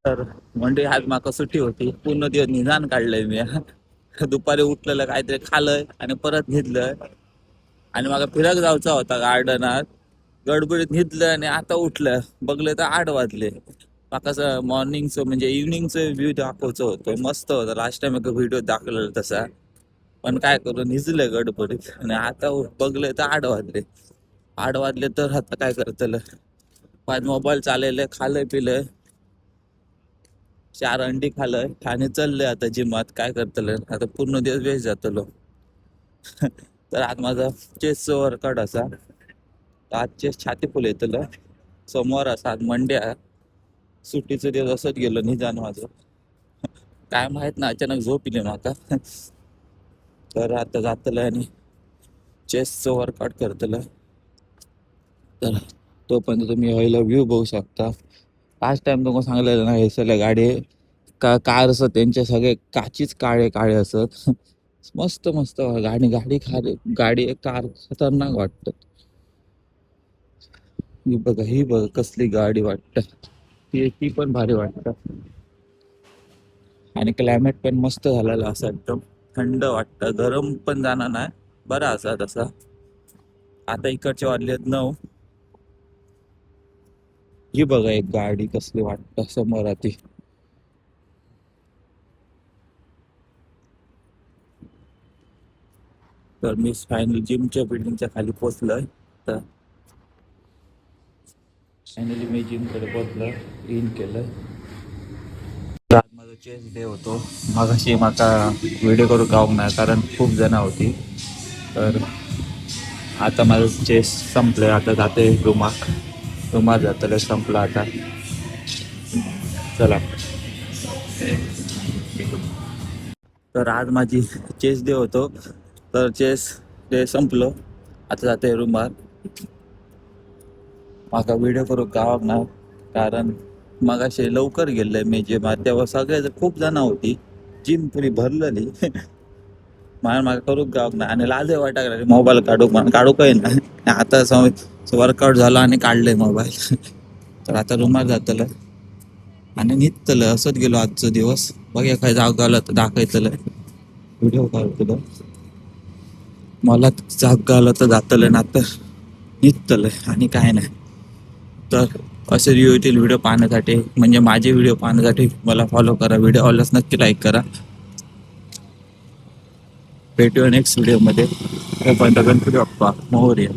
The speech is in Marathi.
तर म्हणजे आज माका सुट्टी होती, पूर्ण दिवस निदान काढलंय मी. दुपारी उठलेलं काहीतरी खाल्लंय आणि परत निघलंय. आणि मला फिराक जायचा होता गार्डनात, गडबडीत निघलं आणि आता उठलं बघलं तर 8 वाजले. माका मॉर्निंगचं म्हणजे इव्हनिंगचं व्ह्यू दाखवायचं होतं, मस्त होतं. लास्ट टाइम एक व्हिडिओ दाखवलेला तसा, पण काय करू निजलं गडबडीत आणि आता बघलं तर 8 वाजले. 8 वाजले तर आता काय करतलं. माझ मोबाईल चाललेलं खाल्लंय पिलंय, 4 अंडी खाल्लंय आणि चाललंय आता जिमात. काय करतलं आता पूर्ण दिवस वेस्ट जातलो. तर आज माझा चेस्टचं वर्कआउट असा. आज चेस्ट छाती फुल येतलं. सोमवार असा, आज मंडे आहे. सुट्टीचं दिवस असंच गेलो निदान माझं. काय माहित ना, अचानक झोप येईल माका. तर आता जातलं आणि चेस्टचं वर्कआउट करतलं. तर तोपर्यंत तुम्ही व्हायला व्ह्यू बघू शकता. लास्ट टाइम तुम्हाला सांगलेलं ना, हे सगळ्या गाडी कार असत त्यांचे सगळे काचीच काळे काळे असत. मस्त मस्त गाडी गाडी गाडी कार खतरनाक वाटत. ही बघा कसली गाडी वाटत. ती पण भारी वाटत. आणि क्लायमेट पण मस्त झालेलं असं एकदम थंड वाटतं, गरम पण जाणार नाही, बरा असा तसा. आता इकडचे वाजले 9. ही बघा एक गाडी कसली वाटत समोर ती. तर मी फायनली जिमच्या बिल्डिंगच्या खाली पोचलोय. तर फायनली मी जिमकडे पोचलोय, इन केलं. आज माझा चेस्ट डे होतो. मगाशी माका व्हिडिओ करू गावक नाही कारण खूप जण होती. तर आता माझं चेस्ट संपलंय. आता जाते रुमात जातलं, संपलं आता. चला. तर आज माझी चेस्ट डे होतो. तर चेस्ट डे संपलो, आता जाते रुमात. माका व्हिडिओ करू गावाक ना कारण मगाशी लवकर गेलंय मी जिमात, तेव्हा सगळे खूप जण होती, जिम पुरी भरलेली. मला माका करूक गावाक ना आणि लाज वाटायला लागली मोबाईल काढू काही नाही. आता वर्कआउट झाला आणि काढलंय मोबाईल. तर आता रुमात जातलं आणि निघतलं. असंच गेलो आजचा दिवस. बघ एखाद्या जाग गावला तर दाखवतलं, व्हिडिओ काढतलं. मला जाग गावला तर जातलं ना, तर निघतलं आणि काय नाही. तर असे येतील व्हिडिओ पाहण्यासाठी, म्हणजे माझे व्हिडिओ पाहण्यासाठी मला फॉलो करा. व्हिडिओ आवडल्यास नक्की लाईक करा. भेटूया नेक्स्ट व्हिडिओमध्ये. तोपर्यंत गणपती बाप्पा मोरया.